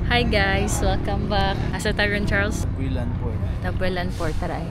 Hi guys, welcome back. Asa taron Charles? Tabuelan Port. Tabuelan Port, taray.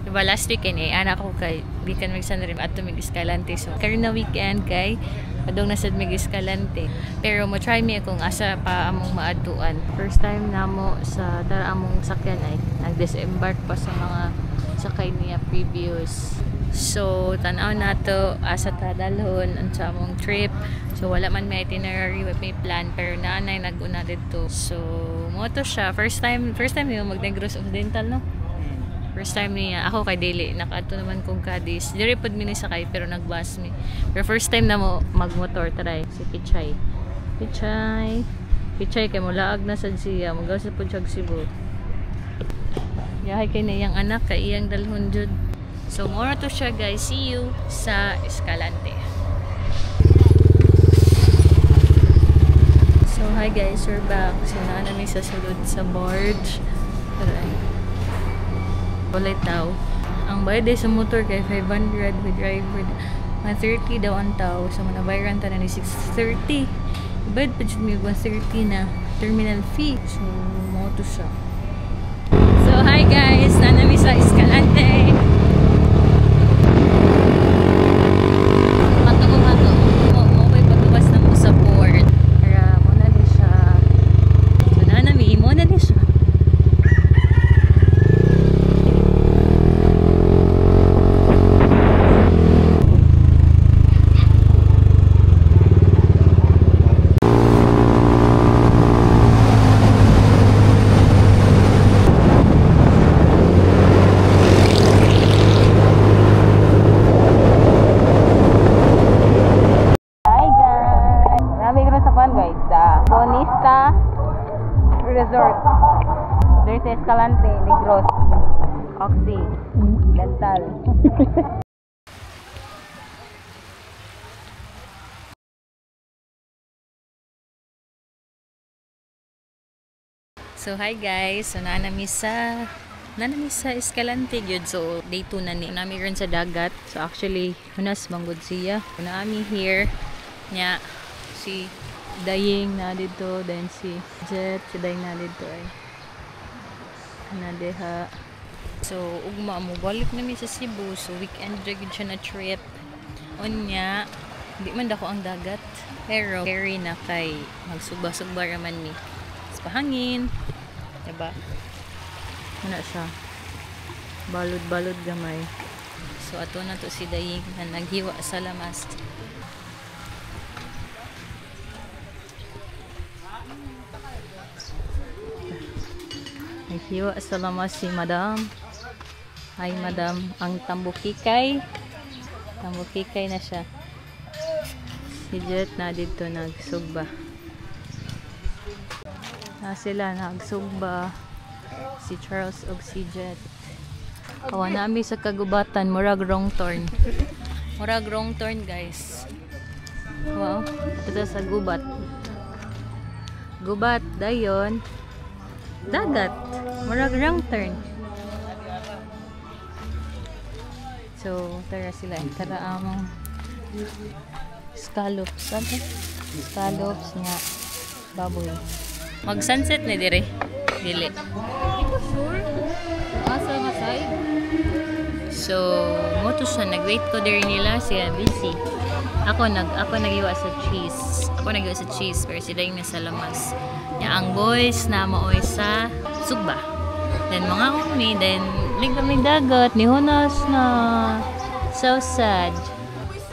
Diba last weekend anak ko kay Bikan Magsan rin ato mig Escalante. So karon na weekend kay adong nasad mig Escalante. Pero mo try me kung asa pa among maadtuan. First time namo sa dara among sakyan ay nag-disembark pa sa mga sakay niya previous. So tan-aw nato asa ta dalhon unsa among trip. So wala man may itinerary, may plan, pero naanay nag-una dito. So mo to siya first time niyo mag-Negros Occidental, no? First time niya ako kay Dili, nakaadto naman kong Cadiz. Dire pod mi ni sakay pero nag-bus mi. Pero first time na mo mag-motor taray si Pichay kay mulaag na sad siya, magaw sa pod siya Cebu. Yahay kay niyang anak kay iyang dalhon jud. So more to siya guys, see you sa Escalante. So hi guys, we're back. So namin sa sulod sa barge. Walay tao. Ang bayad ay sa motor kay 500 with driver. 130 daw ang tao. So manabayaran ta na ni 630. Bayad pa dyan may 130 na terminal fee. So mo to siya. So hi guys, namin sa Escalante. Resort. There's Escalante, Negros, Occidental. So hi guys, so nanami sa Escalante gyud. So day 2 na ni nami ron sa dagat. So actually hunas manggod siya. Nami here nya si Daying na dito, then si Jet, si Daying na dito ay nadeha. So ugma mo balik namin sa Cebu. So weekend jud siya na trip. Unya, hindi man dako ang dagat, pero carry na kay magsugba-sugba raman ni. Sa pahangin, diba? Ano siya? Balod-balod gamay. So ato na to si Daying na naghiwa sa lamas. Naghiwa sa lamas si Madam. Hi Madam, ang tambukikay na siya. Si Jet na dito nagsugba. Sila nagsugba, si Charles og si Jet. Awa nami sa kagubatan, murag wrong turn guys. Wow, ito sa gubat dayon dagat, murag wrong turn. So tara sila, tara among scallops nga baboy. Mag sunset na dire dili sure asa nga side. So mo to siya, nag-wait ko dire nila siya busy. Ako nagiwa sa cheese pero sila yung nasa lamas. Ang boys na maoy sa sugba. Then mga umi, then kami dagat ni Honas na so sad.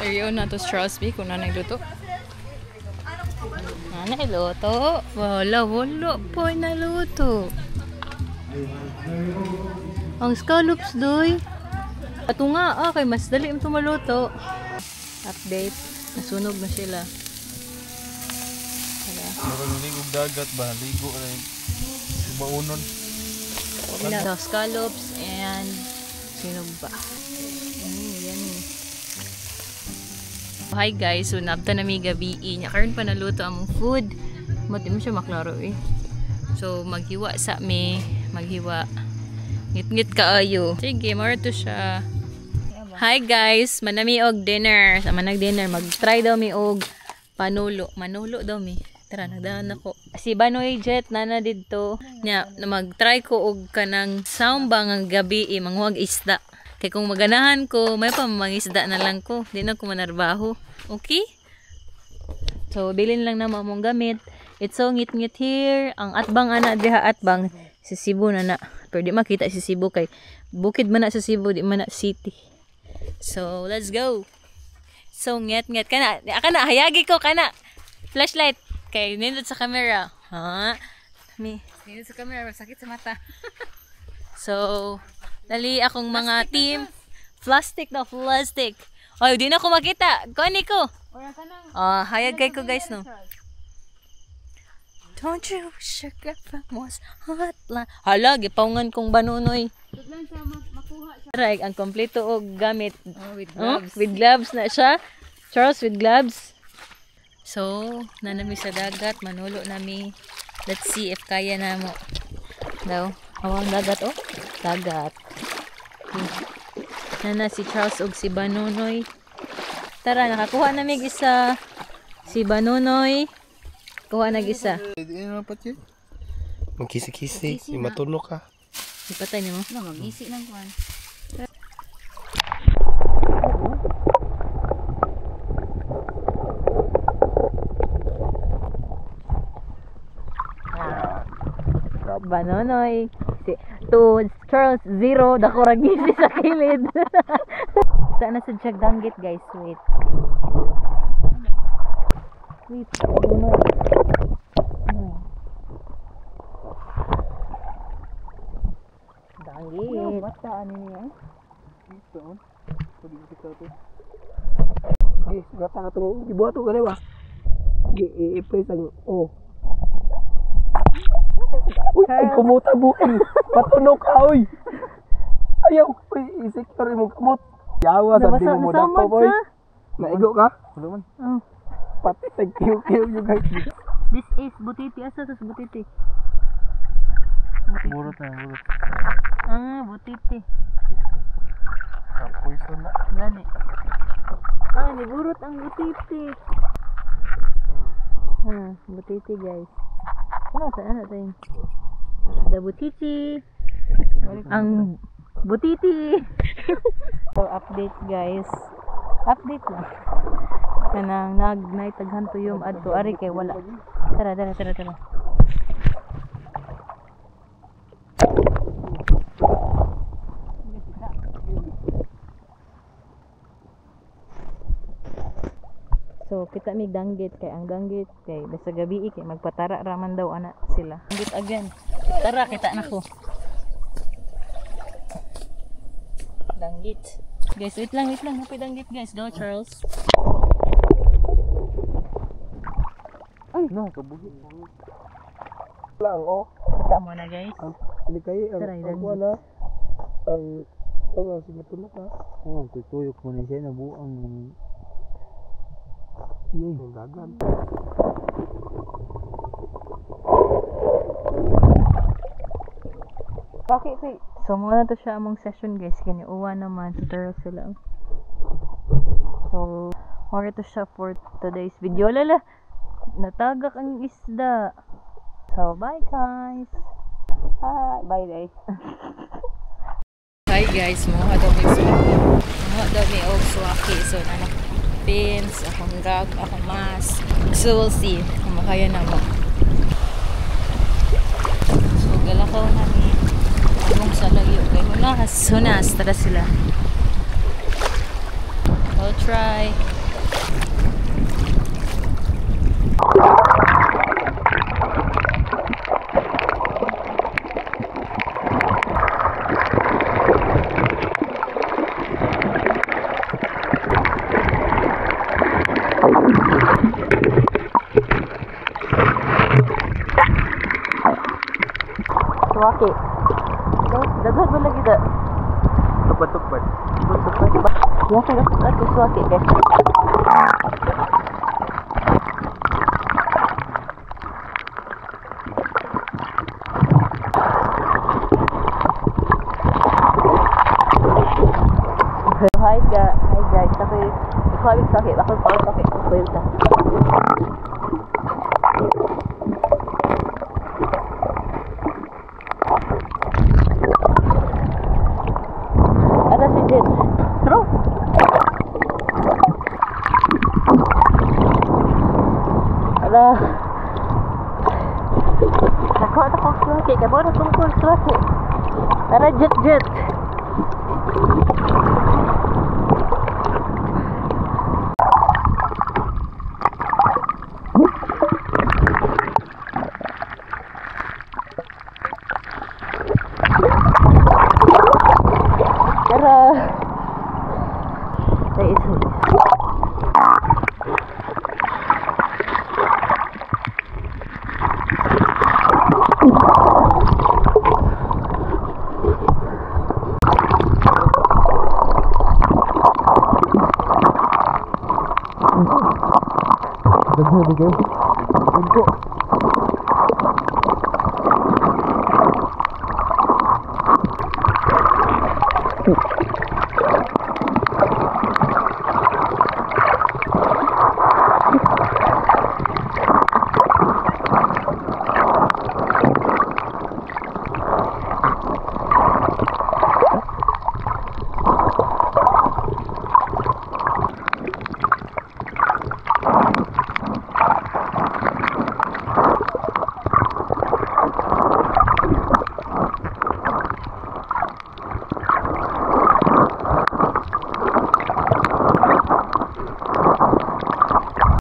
Ayun na to Strasby kung nagluto. Nailuto. Wala po naluto. Ang scallops doy. Ato nga kay mas dali ito maluto. Update. Nasunog na sila. Marang ligog dagat ba? Ligo rin. Baunon. So, scallops and sinugba. Yan. Hi guys, so nabta na may gabi. Karon pa naluto ang food. Mati mo siya maklaro eh. So maghiwa sa me. Ngit-ngit kaayo. Sige, more to siya. Hi guys, manami og dinner. Sama nag-dinner. Mag-try daw mi og panulo. Manulo daw mi. Tara, nagdaan ako. Si Banoy Jet, nana dito. Nya, na mag-try ko og kanang samba ng gabi, manghuwag isda. Kaya kung maganahan ko, may pa mangisda na lang ko. Di na ko manarbaho. Okay? So, bilin lang na mong gamit. It's so ngit-ngit here. Ang atbang ana, diha atbang. Sa Cebu na na. Pero di makita si Cebu kay bukid man na sa Cebu, di man na city. So, let's go. So, ngit-ngit. Kana, hayagi ko, kana. Flashlight. Kay nindot sa camera. Ha? Nindot sa camera, sakit sa mata. So, dali akong mga team. Plastic na, plastic. Ay, di na ko makita. Kani ko. Hayag kay ko guys, no? Don't you sugar from was hotline. Hala, gipaungan kong Banonoy. Right, ang kompleto og gamit. With gloves. With gloves na siya. Charles, with gloves. So, nanami sa dagat, manulo nami. Let's see if kaya na mo. Daw, awang dagat, oh. Dagat. Nana si Charles ug si Banonoy. Tara, nakakuha na mig isa. Si Banonoy. Kuha na isa. Hindi na pa siya. Magkisi-kisi. Matulog ka. Ipatay niyo mo. Mag-isi lang kuhan. Banonoy. To Charles, 0. Dako ragisi sa kilid. Saan na sa danggit guys. Wait. Wait. Banonoy. Danggit. Bata, ano niya? Ito. Guys, gata na itong ibuhat ko kaliwa. I-press ang O. Uy, ay kumuta bukin. Patunog ka, uy. Ayaw, uy, i-secure mo kamot. Yawa sa di mo mudak pa, boy. Naigo ka? Wala man. Pati, tag-kiw-kiw you guys. This is butiti. Asa ito butiti? Burot na, burot. Butiti. Poison na. Gani. Niburot ang butiti. Butiti guys. Saan natin? The butiti. Ang butiti. So, update guys. Update lang. Kanang nag-taghan to yung adto. Ari kay wala. Tara. So, kita mig danggit kay ang danggit kay basta gabi kay magpatara raman daw ana sila. Danggit again. Tara kita na ko. Danggit. Guys, wait lang. Happy danggit guys. Go Charles. Ay, no, kabuhi. Lang, oh. Kita mo na guys. Hindi kayo, ang wala. Ang sige tulog ka. Oo, tutuyok mo na siya, nabuang. Yay, ang dagan. Bakit kay? So, muna to siya among session guys. Kanya uwa naman. Tutorial sila. So, muna to siya for today's video. Lala, natagak ang isda. So, bye guys. Bye guys. Hi guys, mga daw may swaki. So, nanak pins, akong gag, akong mask. So, we'll see kung makaya na mo. So, galakaw namin. Kung sa layo kay hunas, tara sila. I'll try. Suwaki. Daghan mo lagi da. Tupad-tupad. Ya, saya dapat suwaki guys. Hi guys, tapi ikaw sakit, ako sakit, ako Buhat ako swati. Kaya buhat akong swati. Tara, jet. Tara. Ay, isa. Dagko.